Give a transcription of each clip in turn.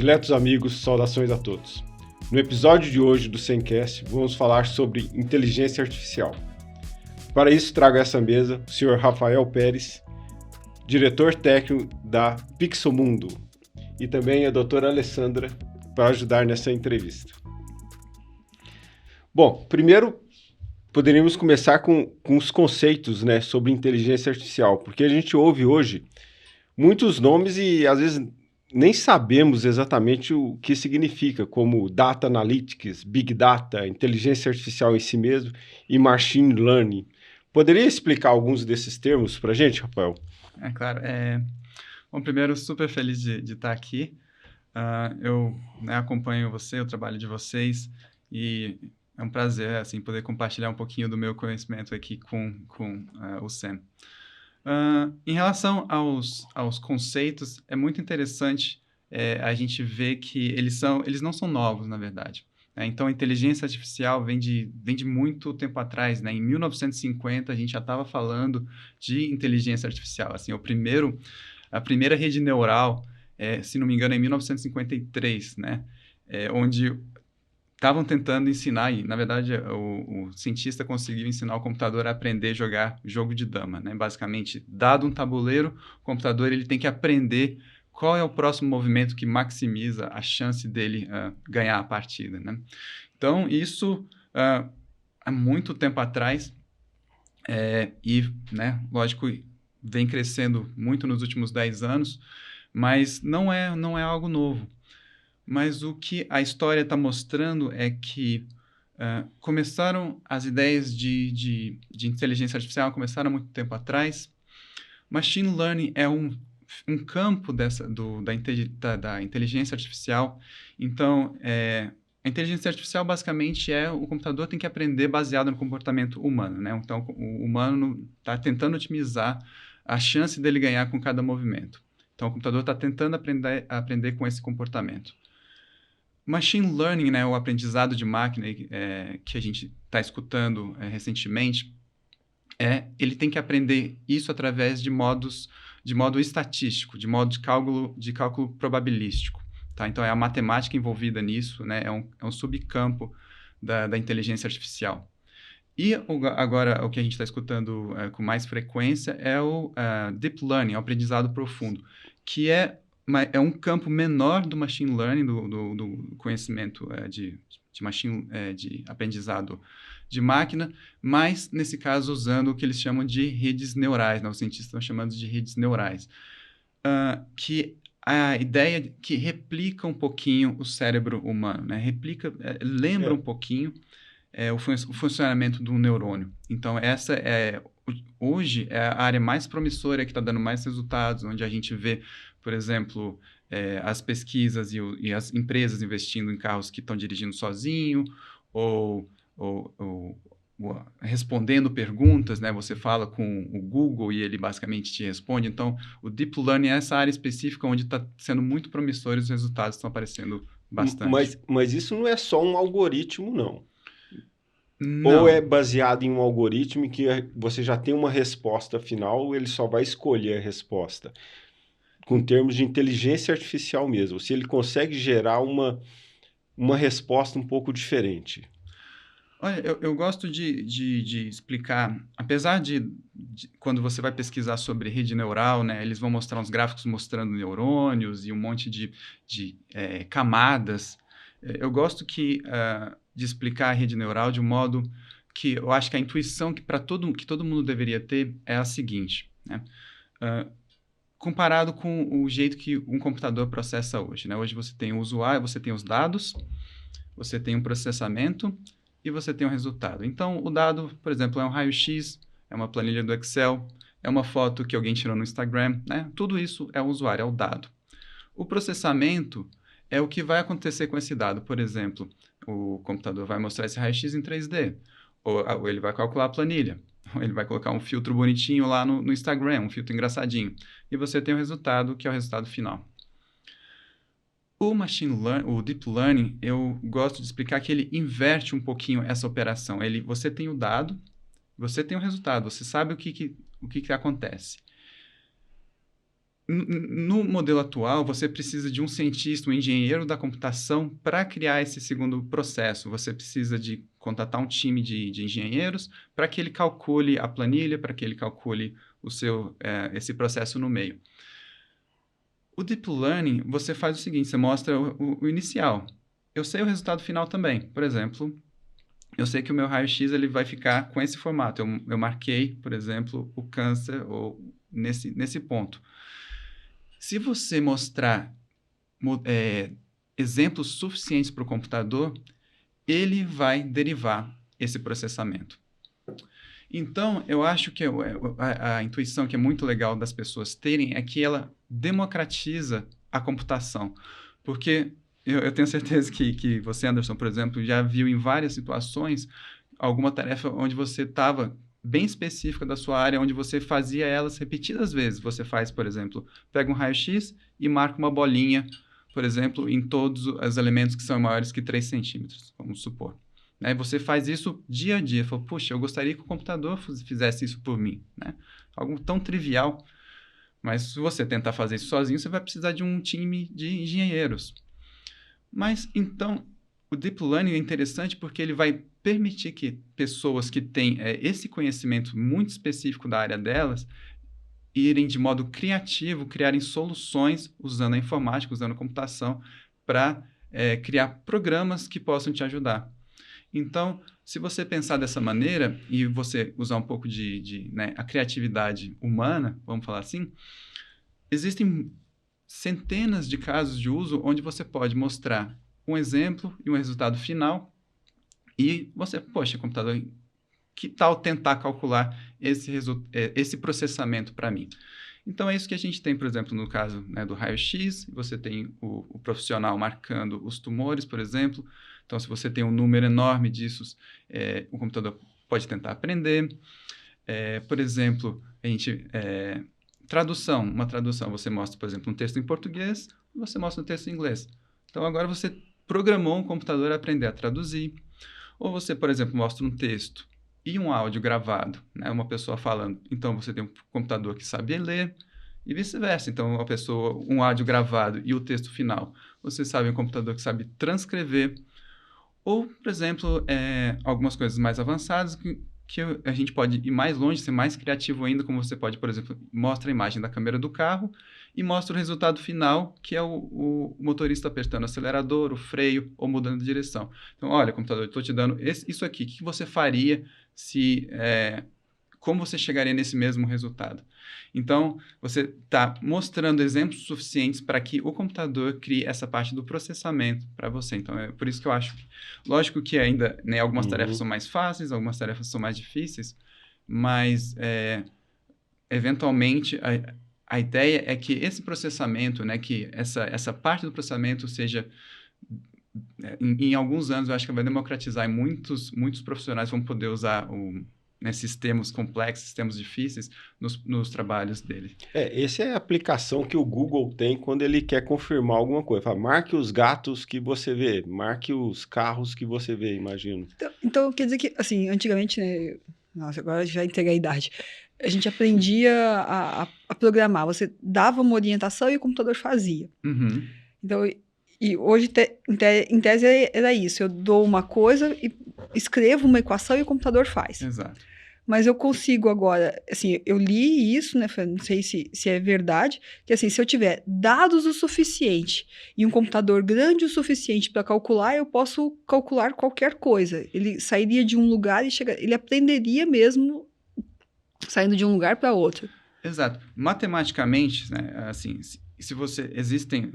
Diletos amigos, saudações a todos. No episódio de hoje do Semcast, vamos falar sobre inteligência artificial. Para isso, trago a essa mesa o Sr. Rafael Pérez, diretor técnico da Pixomundo, e também a doutora Alessandra, para ajudar nessa entrevista. Bom, primeiro poderíamos começar com os conceitos, sobre inteligência artificial, porque a gente ouve hoje muitos nomes e às vezes nem sabemos exatamente o que significa, como Data Analytics, Big Data, inteligência artificial em si mesmo e Machine Learning. Poderia explicar alguns desses termos para a gente, Rafael? Claro. Bom, primeiro, super feliz de estar aqui. Eu acompanho o trabalho de vocês, e é um prazer assim, poder compartilhar um pouquinho do meu conhecimento aqui com o Sam. Em relação aos conceitos, é muito interessante a gente ver que eles não são novos, na verdade. Então, a inteligência artificial vem de muito tempo atrás. Em 1950, a gente já estava falando de inteligência artificial. Assim, a primeira rede neural, se não me engano, é em 1953, onde estavam tentando ensinar, e na verdade o cientista conseguiu ensinar o computador a aprender a jogar jogo de dama. Basicamente, dado um tabuleiro, o computador ele tem que aprender qual é o próximo movimento que maximiza a chance dele ganhar a partida. Então, isso há muito tempo atrás, lógico, vem crescendo muito nos últimos 10 anos, mas não é algo novo. Mas o que a história está mostrando é que começaram as ideias de inteligência artificial, começaram há muito tempo atrás. Machine Learning é um campo da inteligência artificial. Então, a inteligência artificial basicamente o computador tem que aprender baseado no comportamento humano. Então, o humano está tentando otimizar a chance dele ganhar com cada movimento. Então, o computador está tentando aprender com esse comportamento. Machine Learning, o aprendizado de máquina que a gente está escutando recentemente, ele tem que aprender isso através de modo estatístico, de modo de cálculo probabilístico. Então, é a matemática envolvida nisso, é um subcampo da inteligência artificial. E agora, o que a gente está escutando com mais frequência é o Deep Learning, o aprendizado profundo, que é um campo menor do Machine Learning, do conhecimento de aprendizado de máquina, mas, nesse caso, usando o que eles chamam de redes neurais, os cientistas estão chamando de redes neurais, que a ideia que replica um pouquinho o cérebro humano, lembra um pouquinho o funcionamento do neurônio. Então, essa hoje é a área mais promissora, que está dando mais resultados, onde a gente vê, por exemplo, as pesquisas e as empresas investindo em carros que estão dirigindo sozinho, ou respondendo perguntas, Você fala com o Google e ele basicamente te responde. Então, o Deep Learning é essa área específica onde está sendo muito promissor e os resultados estão aparecendo bastante. Mas isso não é só um algoritmo, não. Não. Ou é baseado em um algoritmo que você já tem uma resposta final, ele só vai escolher a resposta. Com termos de inteligência artificial mesmo. Se ele consegue gerar uma resposta um pouco diferente. Olha, eu gosto de explicar, apesar de quando você vai pesquisar sobre rede neural, eles vão mostrar uns gráficos mostrando neurônios e um monte de camadas. Eu gosto de explicar a rede neural de um modo que eu acho que a intuição que todo mundo deveria ter é a seguinte, comparado com o jeito que um computador processa hoje. Hoje você tem o usuário, você tem os dados, você tem um processamento e você tem um resultado. Então, o dado, por exemplo, é um raio-x, é uma planilha do Excel, é uma foto que alguém tirou no Instagram, Tudo isso é o usuário, é o dado. O processamento é o que vai acontecer com esse dado. Por exemplo, o computador vai mostrar esse raio-x em 3D, ou ele vai calcular a planilha, ou ele vai colocar um filtro bonitinho lá no Instagram, um filtro engraçadinho, e você tem o resultado, que é o resultado final. O Deep Learning, eu gosto de explicar que ele inverte um pouquinho essa operação. Você tem o dado, você tem o resultado, você sabe o que acontece. No modelo atual, você precisa de um cientista, um engenheiro da computação para criar esse segundo processo. Você precisa de contratar um time de engenheiros para que ele calcule a planilha, para que ele calcule esse processo no meio. O Deep Learning, você faz o seguinte, você mostra o inicial. Eu sei o resultado final também. Por exemplo, eu sei que o meu raio-x ele vai ficar com esse formato. Eu marquei, por exemplo, o câncer ou nesse ponto. Se você mostrar exemplos suficientes para o computador, ele vai derivar esse processamento. Então, eu acho que a intuição que é muito legal das pessoas terem é que ela democratiza a computação. Porque eu tenho certeza que você, Anderson, por exemplo, já viu em várias situações alguma tarefa onde você estava bem específica da sua área, onde você fazia elas repetidas vezes. Você faz, por exemplo, pega um raio-x e marca uma bolinha, por exemplo, em todos os elementos que são maiores que 3 centímetros, vamos supor. Né? Você faz isso dia a dia. Fala, puxa, eu gostaria que o computador fizesse isso por mim. Né? Algo tão trivial. Mas se você tentar fazer isso sozinho, você vai precisar de um time de engenheiros. Mas, então, o Deep Learning é interessante porque ele vai permitir que pessoas que têm esse conhecimento muito específico da área delas irem de modo criativo, criarem soluções usando a informática, usando a computação, para criar programas que possam te ajudar. Então, se você pensar dessa maneira e você usar um pouco a criatividade humana, vamos falar assim, existem centenas de casos de uso onde você pode mostrar um exemplo e um resultado final e você, poxa, computador, que tal tentar calcular esse processamento para mim? Então, é isso que a gente tem, por exemplo, no caso do raio-x, você tem o profissional marcando os tumores, por exemplo. Então, se você tem um número enorme disso, o computador pode tentar aprender. Por exemplo, uma tradução, você mostra, por exemplo, um texto em português e você mostra um texto em inglês. Então, agora você programou um computador a aprender a traduzir. Ou você, por exemplo, mostra um texto e um áudio gravado, né? Uma pessoa falando. Então, você tem um computador que sabe ler e vice-versa. Então, um áudio gravado e o texto final, você sabe um computador que sabe transcrever. Ou, por exemplo, algumas coisas mais avançadas que a gente pode ir mais longe, ser mais criativo ainda, como você pode, por exemplo, mostra a imagem da câmera do carro e mostra o resultado final, que é o motorista apertando o acelerador, o freio ou mudando de direção. Então, olha, computador, eu estou te dando isso aqui. O que você faria como você chegaria nesse mesmo resultado? Então, você está mostrando exemplos suficientes para que o computador crie essa parte do processamento para você. Então, é por isso que eu acho que, lógico que ainda algumas tarefas são mais fáceis, algumas tarefas são mais difíceis, mas, eventualmente, a ideia é que esse processamento, que essa parte do processamento seja, em alguns anos, eu acho que vai democratizar e muitos profissionais vão poder usar sistemas complexos, sistemas difíceis nos trabalhos dele. Essa é a aplicação que o Google tem quando ele quer confirmar alguma coisa. Fala, marque os gatos que você vê, marque os carros que você vê, imagino. Então quer dizer que, assim, antigamente, né? Nossa, agora já entreguei a idade. A gente aprendia a programar. Você dava uma orientação e o computador fazia. Uhum. Então, e hoje, em tese, era isso. Eu dou uma coisa e escrevo uma equação e o computador faz. Exato. Mas eu consigo agora, assim, eu li isso, né, não sei se é verdade, que assim, se eu tiver dados o suficiente e um computador grande o suficiente para calcular, eu posso calcular qualquer coisa. Ele sairia de um lugar ele aprenderia mesmo saindo de um lugar para outro. Exato. Matematicamente, né, assim, existem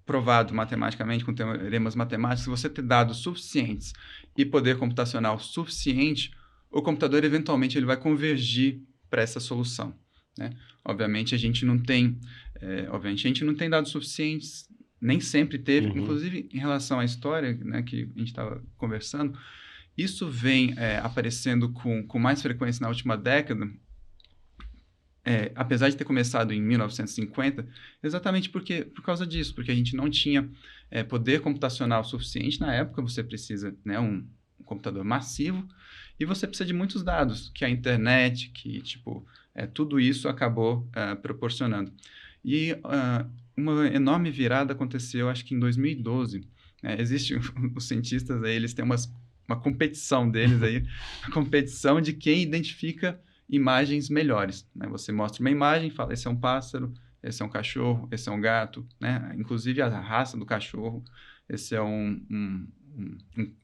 provado matematicamente, com teoremas matemáticos, se você ter dados suficientes e poder computacional suficiente, o computador, eventualmente, ele vai convergir para essa solução. Né? Obviamente, a gente não tem dados suficientes, nem sempre teve. Inclusive, em relação à história, né, que a gente estava conversando, isso vem aparecendo com mais frequência na última década, apesar de ter começado em 1950, exatamente por causa disso, porque a gente não tinha poder computacional suficiente na época. Você precisa, né, um computador massivo, e você precisa de muitos dados, que a internet, que tudo isso acabou proporcionando. E uma enorme virada aconteceu, acho que em 2012. Existem os cientistas aí, eles têm uma competição deles aí, a competição de quem identifica imagens melhores, né? Você mostra uma imagem e fala, esse é um pássaro, esse é um cachorro, esse é um gato, né? Inclusive a raça do cachorro, esse é um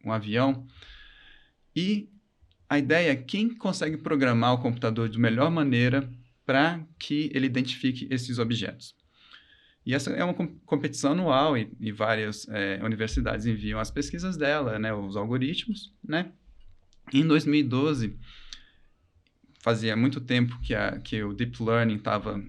avião. E a ideia é quem consegue programar o computador de melhor maneira para que ele identifique esses objetos. E essa é uma competição anual e várias universidades enviam as pesquisas dela, né, os algoritmos, né? Em 2012, fazia muito tempo que o Deep Learning estava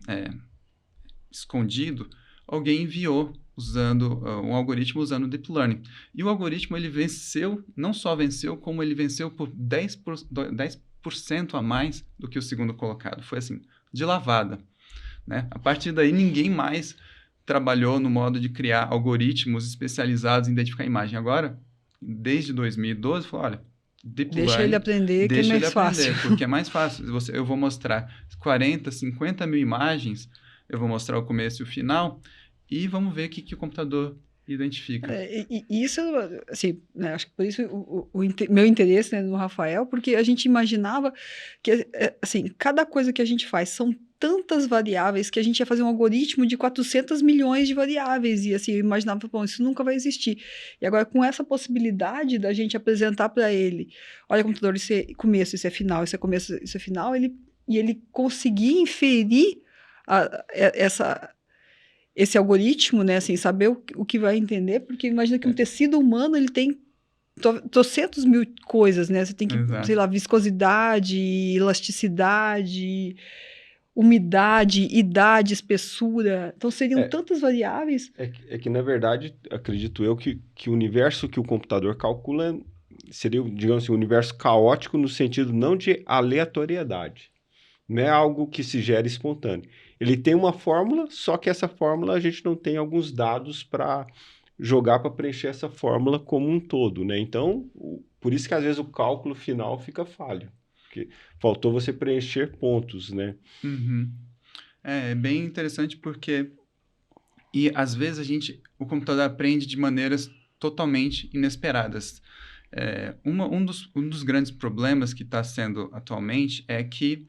escondido, alguém enviou usando um algoritmo usando o Deep Learning. E o algoritmo, ele venceu, não só venceu, como ele venceu por 10% a mais do que o segundo colocado. Foi assim, de lavada, né? A partir daí, ninguém mais trabalhou no modo de criar algoritmos especializados em identificar a imagem. Agora, desde 2012, falou, olha, Deep Deixa Learning, ele aprender, que é deixa ele mais aprender, fácil. porque é mais fácil. Eu vou mostrar 40, 50 mil imagens, eu vou mostrar o começo e o final, e vamos ver o que o computador identifica. E isso, assim, né, acho que por isso meu interesse, né, no Rafael, porque a gente imaginava que, assim, cada coisa que a gente faz são tantas variáveis que a gente ia fazer um algoritmo de 400 milhões de variáveis e, assim, eu imaginava, bom, isso nunca vai existir. E agora, com essa possibilidade da gente apresentar para ele, olha, computador, isso é começo, isso é final, isso é começo, isso é final, ele conseguir inferir esse algoritmo, né, assim, saber o que vai entender, porque imagina que um tecido humano, ele tem trocentos mil coisas, né, você tem que, Exato. sei lá, viscosidade, elasticidade, umidade, idade, espessura, então seriam tantas variáveis. É que, na verdade, acredito eu que o universo que o computador calcula seria, digamos assim, um universo caótico no sentido não de aleatoriedade. Não é algo que se gera espontâneo. Ele tem uma fórmula, só que essa fórmula a gente não tem alguns dados para jogar para preencher essa fórmula como um todo, né? Então, por isso que às vezes o cálculo final fica falho, porque faltou você preencher pontos, né? Uhum. É bem interessante porque e às vezes o computador aprende de maneiras totalmente inesperadas. Um dos grandes problemas que está sendo atualmente é que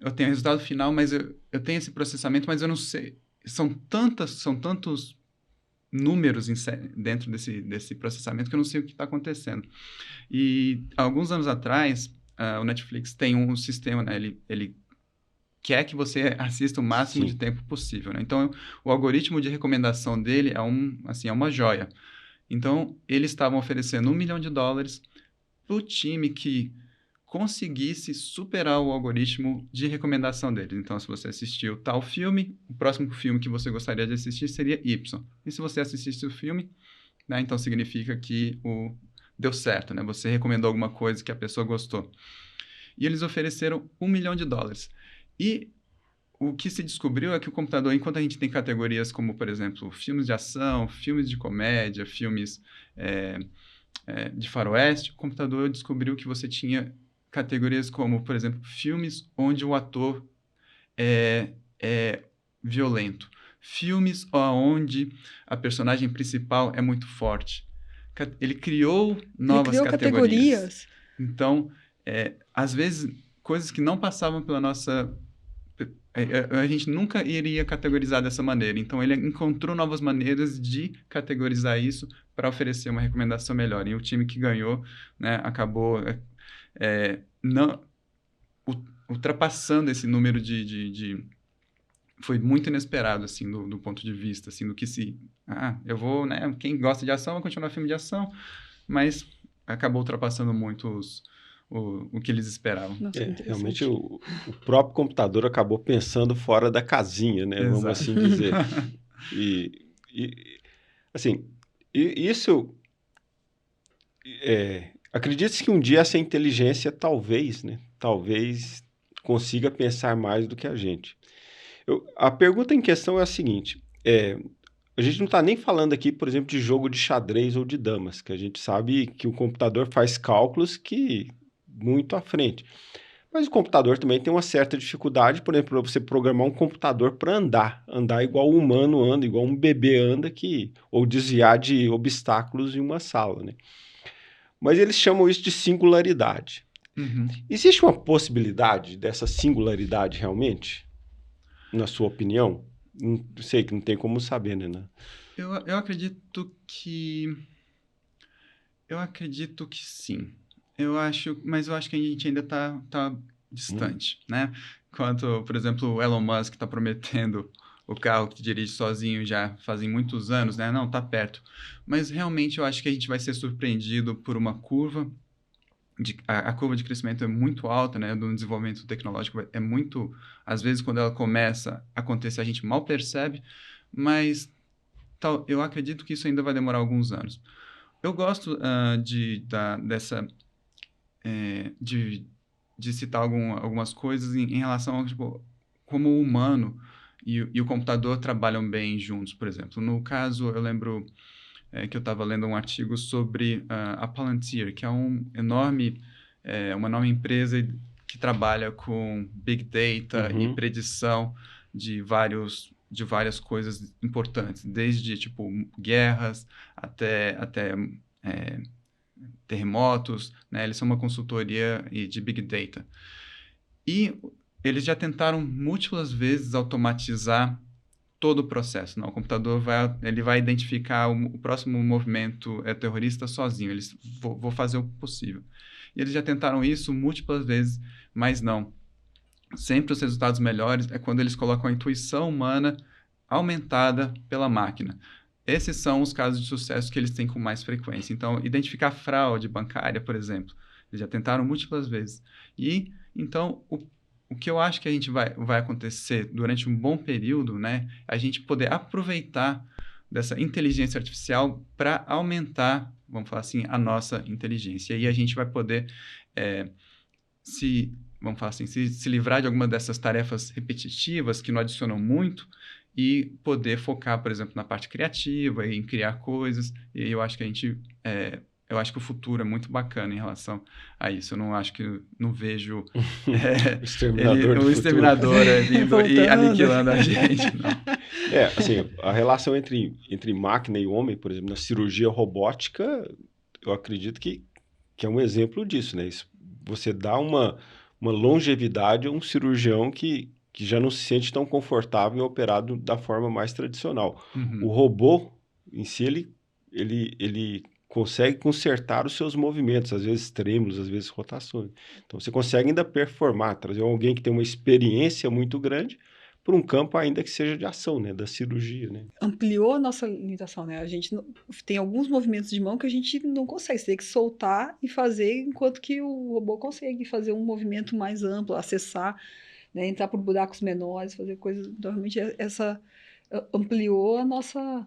eu tenho o resultado final, mas eu tenho esse processamento, mas eu não sei. São tantos números dentro desse processamento que eu não sei o que está acontecendo. E alguns anos atrás, o Netflix tem um sistema, né? Ele quer que você assista o máximo de tempo possível, né? Então, o algoritmo de recomendação dele é uma joia. Então, eles estavam oferecendo $1 milhão para o time que conseguisse superar o algoritmo de recomendação deles. Então, se você assistiu tal filme, o próximo filme que você gostaria de assistir seria Y. E se você assistisse o filme, né, então significa que deu certo, né? Você recomendou alguma coisa que a pessoa gostou. E eles ofereceram $1 milhão. E o que se descobriu é que o computador, enquanto a gente tem categorias como, por exemplo, filmes de ação, filmes de comédia, filmes de faroeste, o computador descobriu que você tinha categorias como, por exemplo, filmes onde o ator é violento, filmes onde a personagem principal é muito forte. Ele criou novas categorias. Então, às vezes, coisas que não passavam pela nossa... A gente nunca iria categorizar dessa maneira. Então, ele encontrou novas maneiras de categorizar isso para oferecer uma recomendação melhor. E o time que ganhou, né, acabou ultrapassando esse número foi muito inesperado, assim, do ponto de vista, assim, do que eu vou, né, quem gosta de ação vai continuar filme de ação, mas acabou ultrapassando muito o que eles esperavam. Nossa, realmente o próprio computador acabou pensando fora da casinha, né? Exato. Vamos assim dizer. Assim, isso... acredite-se que um dia essa inteligência talvez consiga pensar mais do que a gente. A pergunta em questão é a seguinte, a gente não está nem falando aqui, por exemplo, de jogo de xadrez ou de damas, que a gente sabe que o computador faz cálculos que muito à frente. Mas o computador também tem uma certa dificuldade, por exemplo, você programar um computador para andar igual um humano anda, igual um bebê anda, ou desviar de obstáculos em uma sala, né? Mas eles chamam isso de singularidade. Uhum. Existe uma possibilidade dessa singularidade realmente, na sua opinião? Não sei que não tem como saber, né? Eu acredito que... Eu acredito que sim. Mas eu acho que a gente ainda tá distante, né? Enquanto, por exemplo, o Elon Musk está prometendo o carro que dirige sozinho já fazem muitos anos, né? Não, tá perto. Mas realmente eu acho que a gente vai ser surpreendido por uma curva. A curva de crescimento é muito alta, né? Do desenvolvimento tecnológico é muito... Às vezes, quando ela começa a acontecer, a gente mal percebe, mas eu acredito que isso ainda vai demorar alguns anos. Eu gosto de citar algumas coisas em relação a, tipo, como o humano e o computador trabalham bem juntos, por exemplo. No caso, eu lembro que eu estava lendo um artigo sobre a Palantir, que é uma enorme empresa que trabalha com Big Data e predição de várias coisas importantes, desde tipo guerras até terremotos, né? Eles são uma consultoria de Big Data. E eles já tentaram múltiplas vezes automatizar todo o processo. Não, o computador vai identificar o próximo movimento terrorista sozinho. Eles vão fazer o possível. E eles já tentaram isso múltiplas vezes, mas não. Sempre os resultados melhores é quando eles colocam a intuição humana aumentada pela máquina. Esses são os casos de sucesso que eles têm com mais frequência. Então, identificar fraude bancária, por exemplo, eles já tentaram múltiplas vezes. E, então, o que eu acho que a gente vai acontecer durante um bom período, né, é a gente poder aproveitar dessa inteligência artificial para aumentar, vamos falar assim, a nossa inteligência. E aí a gente vai poder se livrar de alguma dessas tarefas repetitivas que não adicionam muito e poder focar, por exemplo, na parte criativa e em criar coisas. E eu acho que eu acho que o futuro é muito bacana em relação a isso. Eu não vejo o exterminador vindo e aniquilando a gente. Não. Assim, a relação entre máquina e homem, por exemplo, na cirurgia robótica, eu acredito que é um exemplo disso, né? Você dá uma longevidade a um cirurgião que já não se sente tão confortável em operar da forma mais tradicional. O robô, em si, ele consegue consertar os seus movimentos, às vezes trêmulos, às vezes rotações. Então, você consegue ainda performar, trazer alguém que tem uma experiência muito grande para um campo ainda que seja de ação, né, da cirurgia, né? Ampliou a nossa limitação, né? A gente tem alguns movimentos de mão que a gente não consegue, você tem que soltar e fazer, enquanto que o robô consegue fazer um movimento mais amplo, acessar, né, entrar por buracos menores, fazer coisas. Então, realmente, essa ampliou a nossa...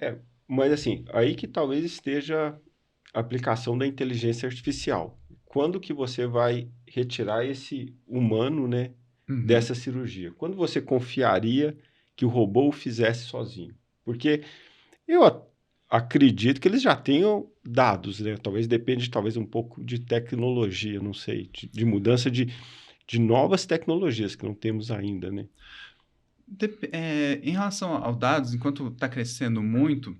Mas assim, aí que talvez esteja a aplicação da inteligência artificial. Quando que você vai retirar esse humano, né, dessa cirurgia? Quando você confiaria que o robô o fizesse sozinho? Porque eu acredito que eles já tenham dados, né? Talvez depende, um pouco de tecnologia, não sei, de mudança de novas tecnologias que não temos ainda, né? Em relação aos dados, enquanto está crescendo muito,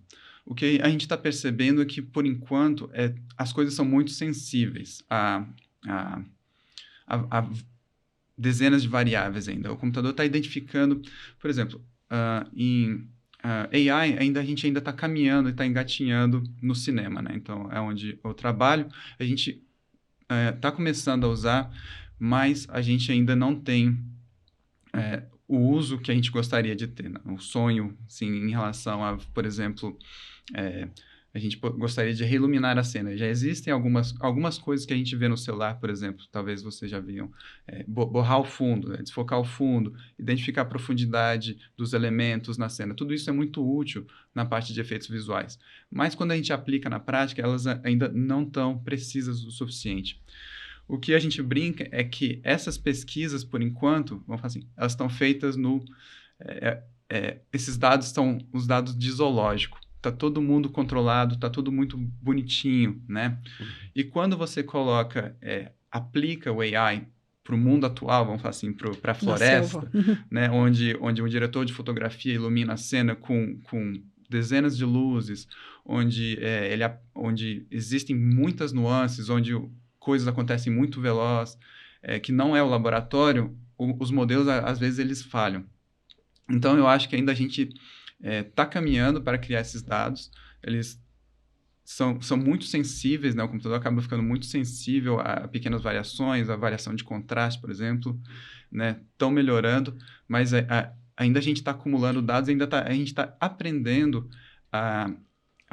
o que a gente está percebendo é que, por enquanto, as coisas são muito sensíveis a dezenas de variáveis ainda. O computador está identificando, por exemplo, em AI, a gente ainda está caminhando e está engatinhando no cinema, né? Então, é onde eu trabalho. A gente está começando a usar, mas a gente ainda não tem o uso que a gente gostaria de ter, né? O sonho, assim, em relação a, por exemplo, a gente gostaria de reiluminar a cena. Já existem algumas coisas que a gente vê no celular, por exemplo, talvez vocês já viam, borrar o fundo, né? Desfocar o fundo, identificar a profundidade dos elementos na cena. Tudo isso é muito útil na parte de efeitos visuais. Mas quando a gente aplica na prática, elas ainda não estão precisas o suficiente. O que a gente brinca é que essas pesquisas, por enquanto, vamos falar assim, elas estão feitas esses dados são os dados de zoológico. Está todo mundo controlado, está tudo muito bonitinho, né? E quando você aplica o AI o mundo atual, vamos falar assim, para a floresta, né, onde um diretor de fotografia ilumina a cena com dezenas de luzes, onde existem muitas nuances, onde coisas acontecem muito veloz, que não é o laboratório, os modelos, às vezes, eles falham. Então, eu acho que ainda a gente está caminhando para criar esses dados. Eles são muito sensíveis, né? O computador acaba ficando muito sensível a pequenas variações, a variação de contraste, por exemplo, né? Estão melhorando, mas ainda a gente está acumulando dados, a gente está aprendendo a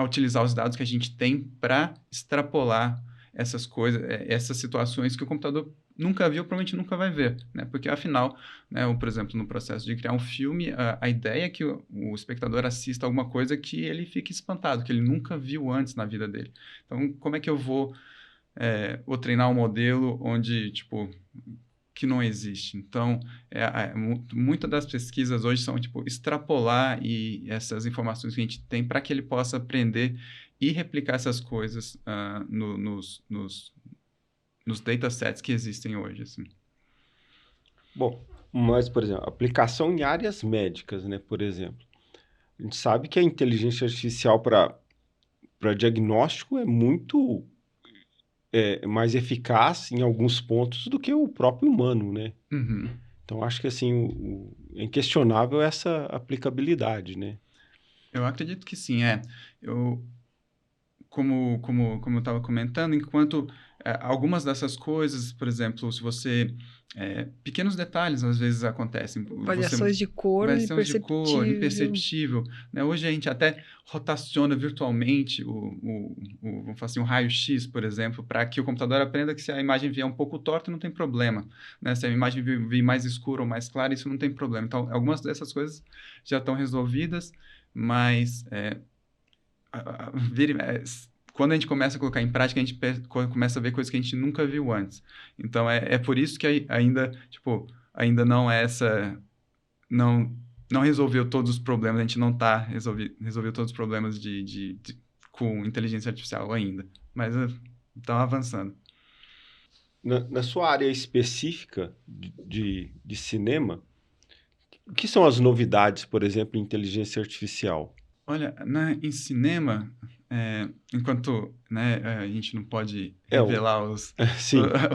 utilizar os dados que a gente tem para extrapolar essas coisas, essas situações que o computador nunca viu, provavelmente nunca vai ver, né? Porque, afinal, né, por exemplo, no processo de criar um filme, a ideia é que o espectador assista alguma coisa que ele fique espantado, que ele nunca viu antes na vida dele. Então, como é que eu vou treinar um modelo onde, tipo, que não existe? Então, muitas das pesquisas hoje são, tipo, extrapolar essas informações que a gente tem para que ele possa aprender e replicar essas coisas nos datasets que existem hoje, assim. Bom, mas, por exemplo, aplicação em áreas médicas, né, por exemplo. A gente sabe que a inteligência artificial para diagnóstico é muito mais eficaz em alguns pontos do que o próprio humano, né? Uhum. Então, acho que, assim, é inquestionável essa aplicabilidade, né? Eu acredito que sim, como eu estava comentando, enquanto algumas dessas coisas, por exemplo, se você... pequenos detalhes às vezes acontecem. Variações de cor imperceptível. Né? Hoje a gente até rotaciona virtualmente vamos falar assim, um raio-x, por exemplo, para que o computador aprenda que se a imagem vier um pouco torta, não tem problema. Né? Se a imagem vir mais escura ou mais clara, isso não tem problema. Então, algumas dessas coisas já estão resolvidas, mas... quando a gente começa a colocar em prática, a gente começa a ver coisas que a gente nunca viu antes. Então, é por isso que ainda não é essa... Não resolveu todos os problemas, a gente não resolveu todos os problemas com inteligência artificial ainda. Mas estão avançando. Na sua área específica de cinema, o que são as novidades, por exemplo, em inteligência artificial? Olha, em cinema, enquanto, né, a gente não pode revelar os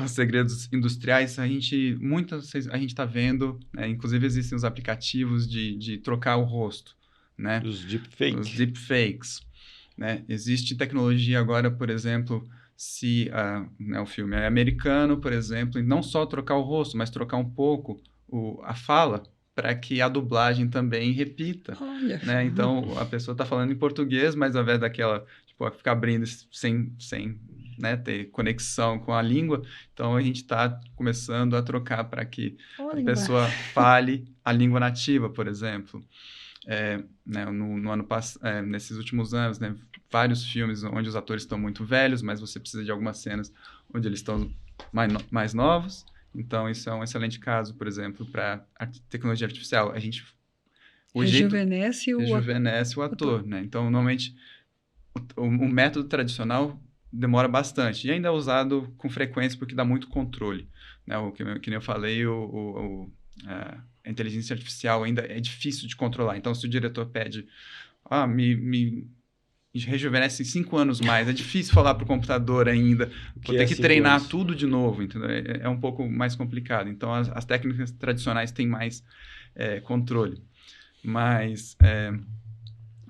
segredos industriais, a gente está vendo, inclusive existem os aplicativos de trocar o rosto, né? Os deepfakes. Os deepfakes, né? Existe tecnologia agora, por exemplo, se o filme é americano, por exemplo, e não só trocar o rosto, mas trocar um pouco a fala, para que a dublagem também repita. Olha. Né? Então, a pessoa está falando em português, mas ao invés daquela, tipo, ficar abrindo sem né, ter conexão com a língua, então a gente está começando a trocar para que a pessoa fale a língua nativa, por exemplo. Né, no ano passado, nesses últimos anos, né, vários filmes onde os atores estão muito velhos, mas você precisa de algumas cenas onde eles estão mais novos. Então, isso é um excelente caso, por exemplo, para a tecnologia artificial. A gente rejuvenesce o ator, né? Então, normalmente, o método tradicional demora bastante. E ainda é usado com frequência porque dá muito controle. Né? Que nem eu falei, a inteligência artificial ainda é difícil de controlar. Então, se o diretor pede, me rejuvenesce 5 anos mais, é difícil falar para o computador ainda, vou ter que treinar tudo de novo, entendeu? É um pouco mais complicado. Então, as técnicas tradicionais têm mais controle. Mas,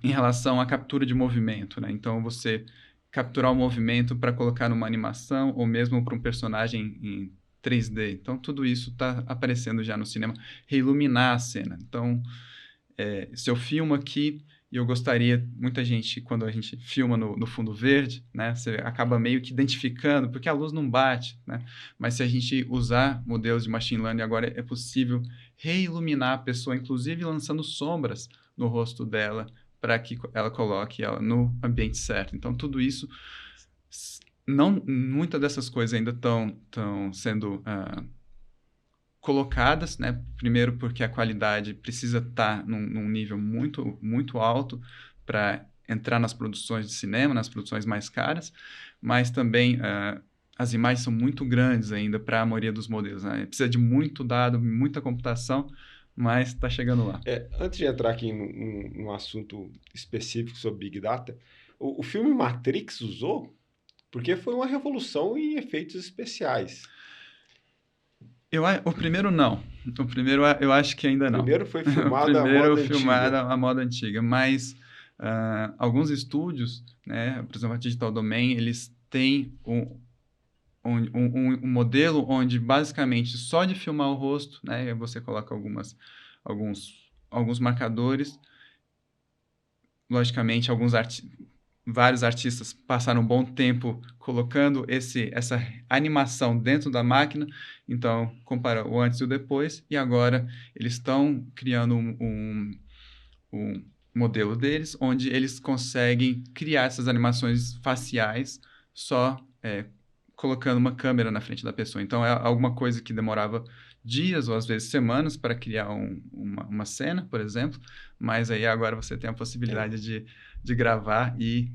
em relação à captura de movimento, né? Então, você capturar o movimento para colocar numa animação ou mesmo para um personagem em 3D. Então, tudo isso está aparecendo já no cinema. Reiluminar a cena. Então, se eu filmo aqui e eu gostaria, muita gente, quando a gente filma no fundo verde, né, você acaba meio que identificando, porque a luz não bate, né? Mas se a gente usar modelos de machine learning, agora é possível reiluminar a pessoa, inclusive lançando sombras no rosto dela, para que ela coloque ela no ambiente certo. Então, tudo isso, muitas dessas coisas ainda estão sendo colocadas, né? Primeiro porque a qualidade precisa estar num nível muito, muito alto para entrar nas produções de cinema, nas produções mais caras, mas também as imagens são muito grandes ainda para a maioria dos modelos, né? Precisa de muito dado, muita computação, mas está chegando lá. Antes de entrar aqui num assunto específico sobre Big Data, o filme Matrix usou porque foi uma revolução em efeitos especiais. O primeiro não. O primeiro eu acho que ainda não. O primeiro foi filmado à moda antiga, mas alguns estúdios, né, por exemplo, a Digital Domain, eles têm um modelo onde basicamente só de filmar o rosto, né, você coloca alguns marcadores. Logicamente, vários artistas passaram um bom tempo colocando essa animação dentro da máquina, então compara o antes e o depois, e agora eles estão criando um modelo deles, onde eles conseguem criar essas animações faciais só colocando uma câmera na frente da pessoa. Então, é alguma coisa que demorava dias ou às vezes semanas para criar uma cena, por exemplo, mas aí agora você tem a possibilidade de gravar e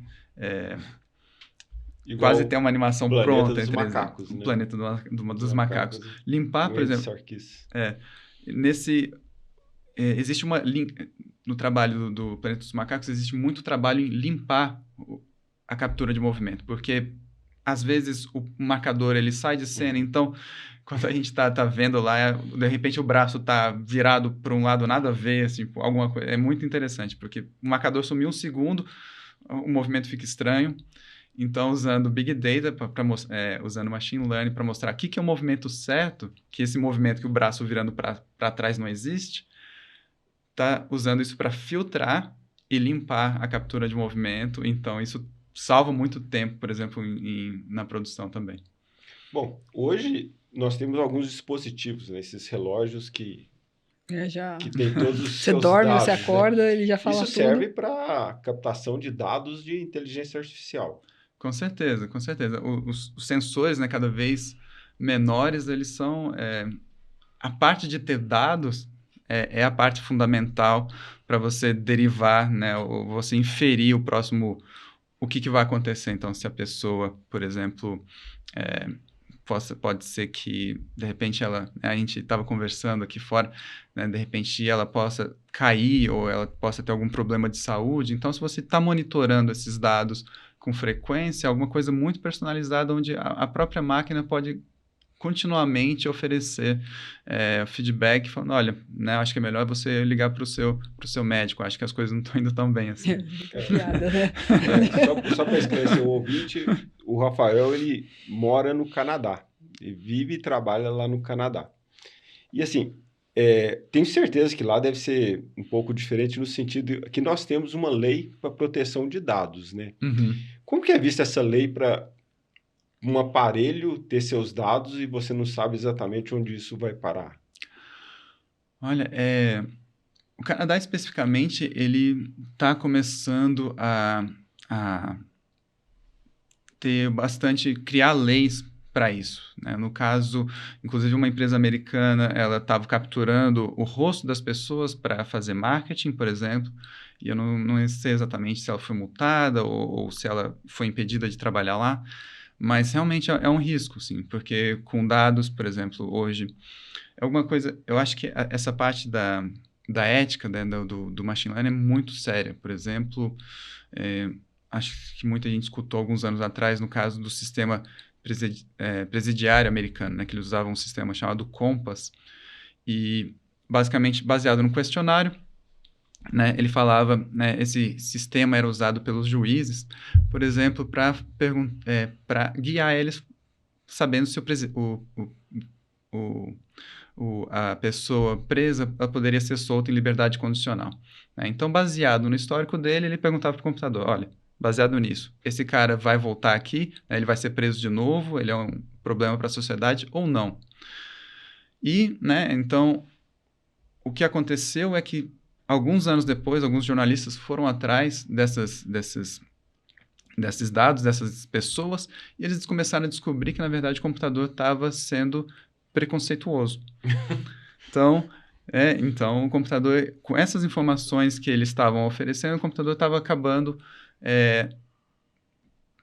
quase ter uma animação pronta em 3D. Macacos, o né? Planeta dos Macacos. Limpar, por exemplo... existe no trabalho do Planeta dos Macacos, existe muito trabalho em limpar a captura de movimento, porque às vezes o marcador ele sai de cena, então quando a gente tá vendo lá, de repente o braço tá virado para um lado nada a ver, assim, alguma coisa. É muito interessante, porque o marcador sumiu um segundo, o movimento fica estranho. Então, usando Big Data, usando Machine Learning para mostrar o que é o movimento certo, que esse movimento que o braço virando para trás não existe, tá usando isso para filtrar e limpar a captura de movimento. Então, isso salva muito tempo, por exemplo, na produção também. Bom, hoje nós temos alguns dispositivos, né, esses relógios que tem todos os você seus dorme, dados, você acorda, ele já fala Isso tudo. serve para captação de dados de inteligência artificial. Com certeza, com certeza. Os sensores, né, cada vez menores, eles são... a parte de ter dados é a parte fundamental para você derivar, né, ou você inferir o que vai acontecer. Então, se a pessoa, por exemplo... pode ser que, de repente, a gente estava conversando aqui fora, né, de repente ela possa cair ou ela possa ter algum problema de saúde. Então, se você está monitorando esses dados com frequência, alguma coisa muito personalizada, onde a própria máquina pode continuamente oferecer feedback, falando, olha, né, acho que é melhor você ligar para o seu médico, acho que as coisas não estão indo tão bem assim. Piada, né? Só para esclarecer o ouvinte, o Rafael, ele mora no Canadá, ele vive e trabalha lá no Canadá. E assim, tenho certeza que lá deve ser um pouco diferente no sentido que nós temos uma lei para proteção de dados, né? Uhum. Como que é vista essa lei para um aparelho ter seus dados e você não sabe exatamente onde isso vai parar? Olha, o Canadá especificamente, ele está começando a criar leis para isso, né? No caso, inclusive uma empresa americana, ela estava capturando o rosto das pessoas para fazer marketing, por exemplo, e eu não sei exatamente se ela foi multada ou se ela foi impedida de trabalhar lá, mas realmente é um risco, sim, porque com dados, por exemplo, hoje, alguma coisa, eu acho que essa parte da ética, né, do machine learning é muito séria. Por exemplo, acho que muita gente escutou alguns anos atrás no caso do sistema presidiário americano, né, que eles usavam um sistema chamado Compass, e basicamente baseado no questionário, né, ele falava, né, esse sistema era usado pelos juízes, por exemplo, para guiar eles, sabendo se a pessoa presa ela poderia ser solta em liberdade condicional, né? Então, baseado no histórico dele, ele perguntava para o computador, olha, baseado nisso, esse cara vai voltar aqui, né, ele vai ser preso de novo, ele é um problema para a sociedade ou não? E, né, então, o que aconteceu é que alguns anos depois, alguns jornalistas foram atrás desses dados, dessas pessoas, e eles começaram a descobrir que, na verdade, o computador estava sendo preconceituoso. Então, o computador, com essas informações que eles estavam oferecendo, o computador estava acabando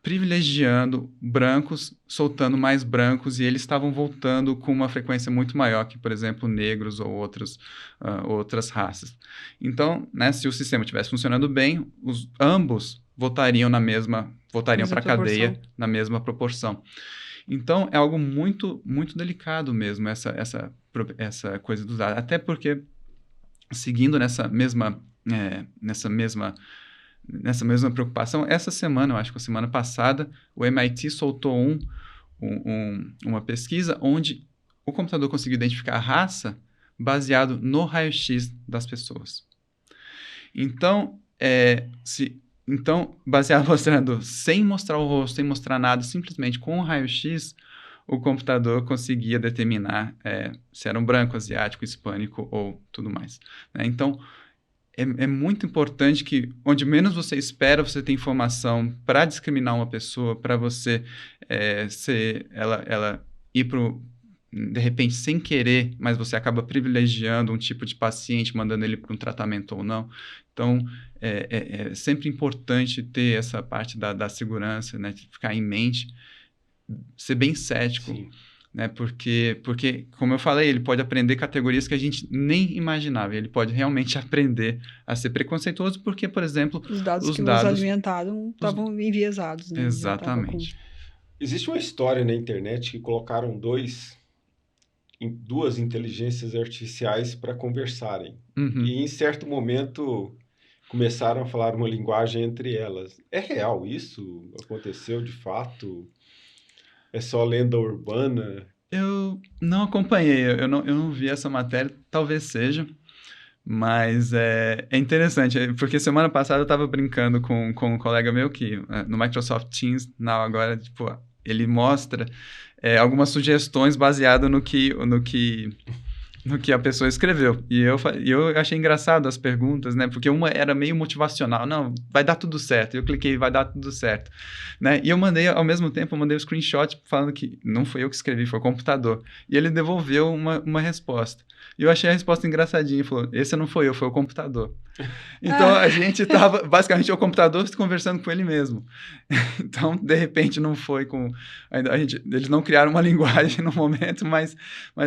privilegiando brancos, soltando mais brancos, e eles estavam voltando com uma frequência muito maior que, por exemplo, negros ou outras raças. Então, né, se o sistema estivesse funcionando bem, ambos voltariam para a cadeia na mesma proporção. Então, é algo muito, muito delicado mesmo, essa coisa dos dados. Até porque, seguindo nessa mesma preocupação, essa semana, eu acho que a semana passada, o MIT soltou uma pesquisa onde o computador conseguiu identificar a raça baseado no raio-x das pessoas. Então, baseado mostrando, sem mostrar o rosto, sem mostrar nada, simplesmente com o raio-x, o computador conseguia determinar se era um branco, asiático, hispânico ou tudo mais. Né? Então, é muito importante que, onde menos você espera, você tem informação para discriminar uma pessoa, para você ela ir para de repente, sem querer, mas você acaba privilegiando um tipo de paciente, mandando ele para um tratamento ou não. Então, é sempre importante ter essa parte da segurança, né, de ficar em mente, ser bem cético. Sim. Né, porque, como eu falei, ele pode aprender categorias que a gente nem imaginava. Ele pode realmente aprender a ser preconceituoso porque, por exemplo... Os dados que nos alimentaram estavam enviesados. Né? Exatamente. Existe uma história na internet que colocaram duas inteligências artificiais para conversarem. Uhum. E, em certo momento, começaram a falar uma linguagem entre elas. É real isso? Aconteceu de fato? É só lenda urbana? Eu não acompanhei, eu não vi essa matéria, talvez seja, mas é interessante, porque semana passada eu estava brincando com um colega meu que no Microsoft Teams, agora, tipo, ele mostra algumas sugestões baseadas no que a pessoa escreveu. E eu achei engraçado as perguntas, né? Porque uma era meio motivacional. Não, vai dar tudo certo. Eu cliquei, vai dar tudo certo. Né? E ao mesmo tempo, eu mandei um screenshot falando que não foi eu que escrevi, foi o computador. E ele devolveu uma resposta. E eu achei a resposta engraçadinha. Ele falou, esse não foi eu, foi o computador. Então, a gente estava, basicamente, o computador conversando com ele mesmo. Então, de repente, não foi com... Eles não criaram uma linguagem no momento, mas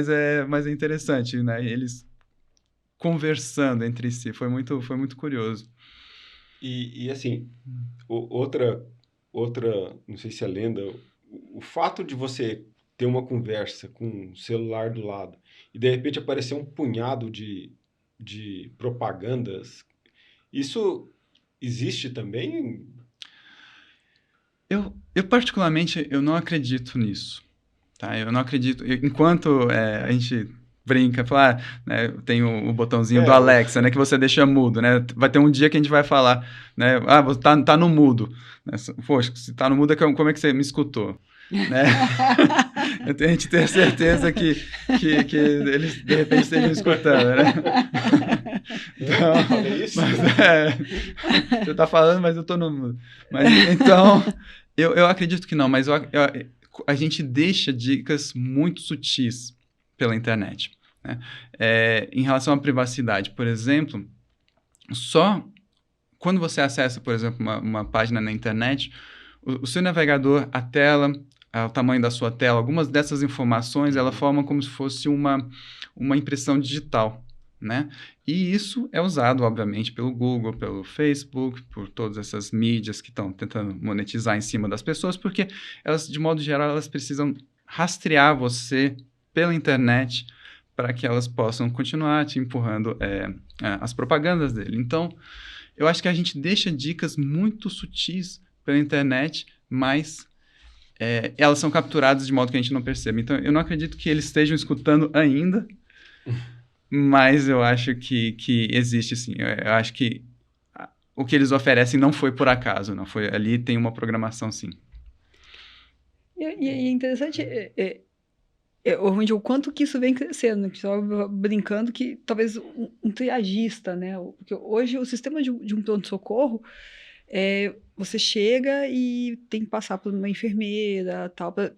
é interessante, né? Eles conversando entre si. Foi muito curioso. E assim, outra, não sei se é lenda, o fato de você ter uma conversa com um celular do lado e, de repente, aparecer um punhado de propagandas, isso existe também? Eu particularmente, eu não acredito nisso, tá? Eu não acredito... Enquanto a gente brinca, fala, né, tem o botãozinho do Alexa, né, que você deixa mudo, né? Vai ter um dia que a gente vai falar, né? Você tá no mudo. Né? Poxa, se tá no mudo, como é que você me escutou? Né? A gente tem certeza que eles de repente estejam escutando, né? Então, você está falando, mas eu estou no mudo. Mas então, eu acredito que não, mas a gente deixa dicas muito sutis pela internet, né? Em relação à privacidade, por exemplo, só quando você acessa, por exemplo, uma página na internet, o seu navegador, a tela, o tamanho da sua tela, algumas dessas informações, ela formam como se fosse uma impressão digital, né? E isso é usado, obviamente, pelo Google, pelo Facebook, por todas essas mídias que estão tentando monetizar em cima das pessoas, porque elas, de modo geral, elas precisam rastrear você pela internet para que elas possam continuar te empurrando as propagandas dele. Então, eu acho que a gente deixa dicas muito sutis pela internet, mas elas são capturadas de modo que a gente não percebe. Então, eu não acredito que eles estejam escutando ainda, mas eu acho que existe, sim. Eu acho que o que eles oferecem não foi por acaso, não foi. Ali tem uma programação, sim. E é interessante o quanto que isso vem crescendo, que estava brincando que talvez um triagista, né? Porque hoje o sistema de um pronto-socorro você chega e tem que passar por uma enfermeira, tal, para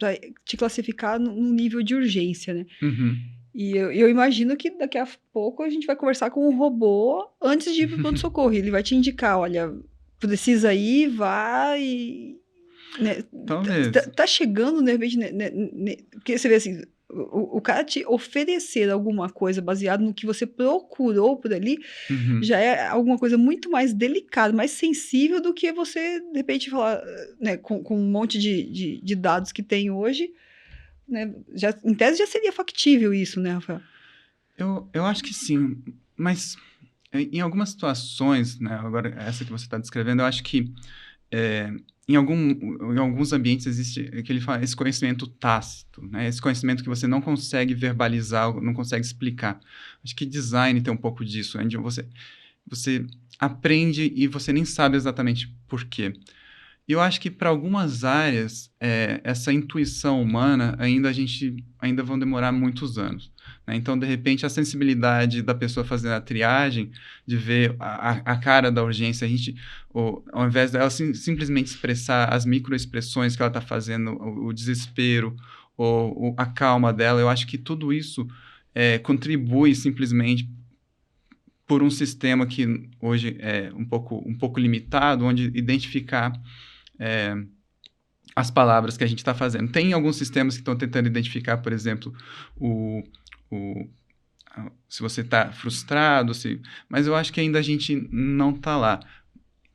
te classificar no nível de urgência, né? Uhum. E eu imagino que daqui a pouco a gente vai conversar com um robô antes de ir para o pronto-socorro. Ele vai te indicar, olha, precisa ir, vai... Né? Talvez. Tá chegando, de repente, porque você vê assim, o cara te oferecer alguma coisa baseado no que você procurou por ali, Uhum. já é alguma coisa muito mais delicada, mais sensível do que você, de repente, falar, né, com um monte de dados que tem hoje, né, em tese já seria factível isso, né, Rafael? Eu acho que sim, mas em algumas situações, né, agora essa que você está descrevendo, eu acho que em alguns ambientes existe que ele fala, esse conhecimento tácito, né, esse conhecimento que você não consegue verbalizar, não consegue explicar. Acho que design tem um pouco disso, onde você aprende e você nem sabe exatamente por quê. E eu acho que para algumas áreas, essa intuição humana ainda vão demorar muitos anos, né? Então, de repente, a sensibilidade da pessoa fazendo a triagem, de ver a cara da urgência, ao invés dela simplesmente expressar as microexpressões que ela está fazendo, o desespero, ou a calma dela, eu acho que tudo isso contribui simplesmente por um sistema que hoje é um pouco limitado, onde identificar as palavras que a gente está fazendo. Tem alguns sistemas que estão tentando identificar, por exemplo, se você está frustrado, mas eu acho que ainda a gente não está lá.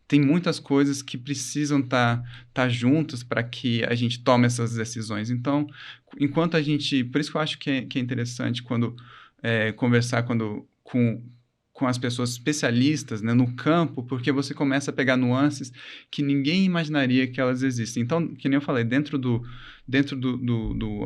Tem muitas coisas que precisam estar juntas para que a gente tome essas decisões. Então, enquanto a gente... Por isso que eu acho que é interessante quando conversar com as pessoas especialistas, né, no campo, porque você começa a pegar nuances que ninguém imaginaria que elas existem. Então, que nem eu falei, dentro do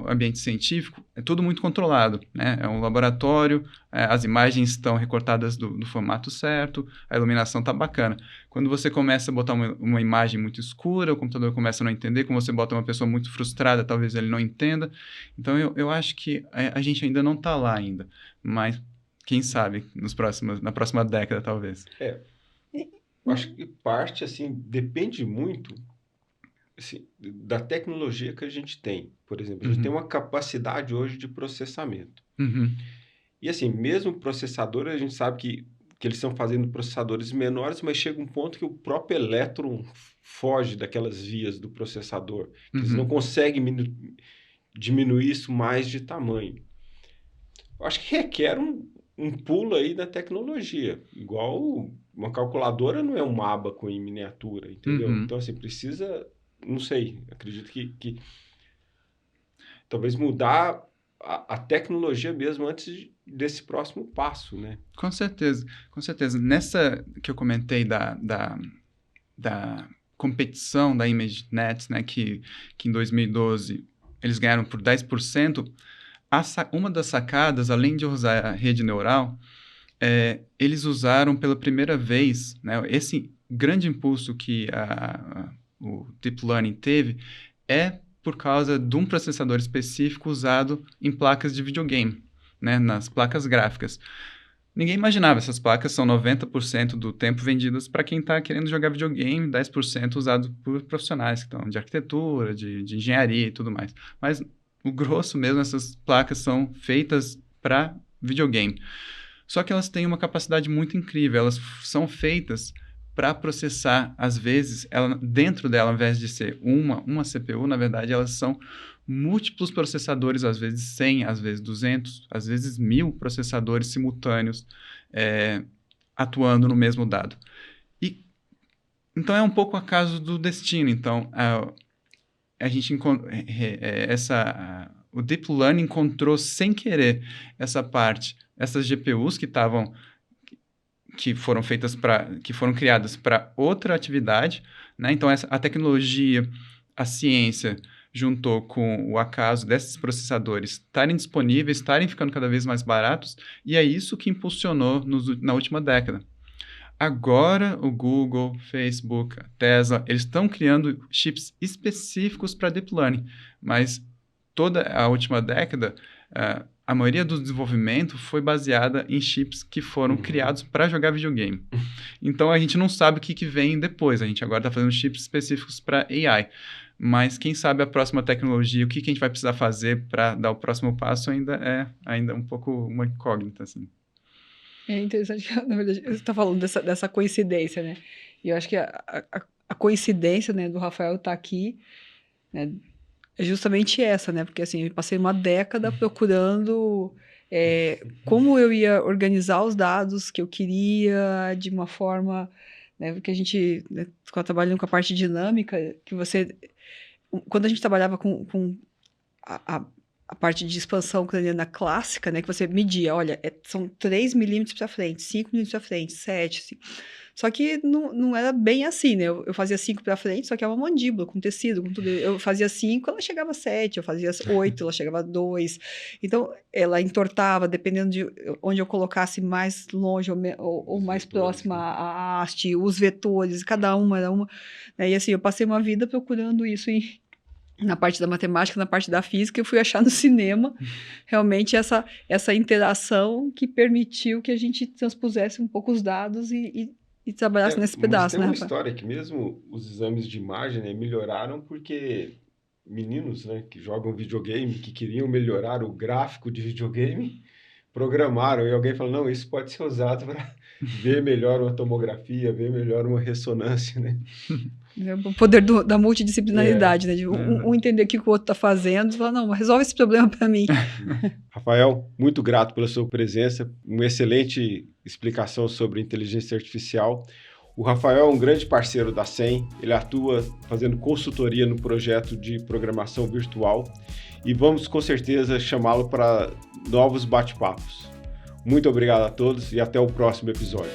ambiente científico, é tudo muito controlado, né? É um laboratório, as imagens estão recortadas do formato certo, a iluminação está bacana. Quando você começa a botar uma imagem muito escura, o computador começa a não entender. Quando você bota uma pessoa muito frustrada, talvez ele não entenda. Então, eu acho que a gente ainda não está lá ainda, mas quem sabe na próxima década, talvez. Eu acho que parte, assim, depende muito assim, da tecnologia que a gente tem. Por exemplo, a gente tem uma capacidade hoje de processamento. Uhum. E assim, mesmo processador, a gente sabe que eles estão fazendo processadores menores, mas chega um ponto que o próprio elétron foge daquelas vias do processador. Eles não conseguem diminuir isso mais de tamanho. Eu acho que requer um pulo aí da tecnologia. Igual uma calculadora não é um ábaco em miniatura, entendeu? Então, assim, precisa, não sei, acredito que talvez mudar a tecnologia mesmo antes desse próximo passo, né? Com certeza, com certeza. Nessa que eu comentei da competição da ImageNet, né, que em 2012 eles ganharam por 10%, uma das sacadas, além de usar a rede neural, eles usaram pela primeira vez, né, esse grande impulso que o Deep Learning teve por causa de um processador específico usado em placas de videogame, né, nas placas gráficas. Ninguém imaginava, essas placas são 90% do tempo vendidas para quem está querendo jogar videogame, 10% usado por profissionais que estão de arquitetura, de engenharia e tudo mais. Mas o grosso mesmo, essas placas são feitas para videogame. Só que elas têm uma capacidade muito incrível, elas são feitas para processar, às vezes, dentro dela, ao invés de ser uma CPU, na verdade, elas são múltiplos processadores, às vezes 100, às vezes 200, às vezes 1000 processadores simultâneos atuando no mesmo dado. Então, é um pouco acaso do destino. Então, a gente o Deep Learning encontrou sem querer essa parte, essas GPUs que foram criadas para outra atividade, né? Então, a tecnologia, a ciência juntou com o acaso desses processadores estarem disponíveis, estarem ficando cada vez mais baratos, e é isso que impulsionou na última década. Agora, o Google, Facebook, a Tesla, eles estão criando chips específicos para Deep Learning, mas toda a última década, a maioria do desenvolvimento foi baseada em chips que foram criados para jogar videogame. Então, a gente não sabe o que vem depois. A gente agora está fazendo chips específicos para AI. Mas quem sabe a próxima tecnologia, o que a gente vai precisar fazer para dar o próximo passo ainda é um pouco uma incógnita, assim. É interessante que, na verdade, você está falando dessa coincidência, né? E eu acho que a coincidência, né, do Rafael estar aqui, né, é justamente essa, né? Porque assim, eu passei uma década procurando como eu ia organizar os dados que eu queria de uma forma, né? Porque a gente, né, trabalhando com a parte dinâmica, que você... Quando a gente trabalhava com a parte de expansão craniana clássica, né? Que você media, olha, são 3 milímetros para frente, 5 milímetros para frente, 7, assim. Só que não era bem assim, né? Eu fazia 5 para frente, só que é uma mandíbula, com tecido, com tudo. Eu fazia 5, ela chegava a 7, eu fazia 8, ela chegava a 2. Então, ela entortava, dependendo de onde eu colocasse mais longe ou mais próxima à haste, os vetores, cada uma era uma. Né? E assim, eu passei uma vida procurando isso na parte da matemática, na parte da física, eu fui achar no cinema realmente essa interação que permitiu que a gente transpusesse um pouco os dados e trabalhasse nesse pedaço, mas tem né, uma história que mesmo os exames de imagem, né, melhoraram porque meninos, né, que jogam videogame, que queriam melhorar o gráfico de videogame, programaram, e alguém falou, não, isso pode ser usado para ver melhor uma tomografia, ver melhor uma ressonância, né? O poder da multidisciplinaridade, né? De um entender o que o outro está fazendo e falar, não, resolve esse problema para mim. Rafael, muito grato pela sua presença, uma excelente explicação sobre inteligência artificial. O Rafael é um grande parceiro da SEM, ele atua fazendo consultoria no projeto de programação virtual e vamos com certeza chamá-lo para novos bate-papos. Muito obrigado a todos e até o próximo episódio.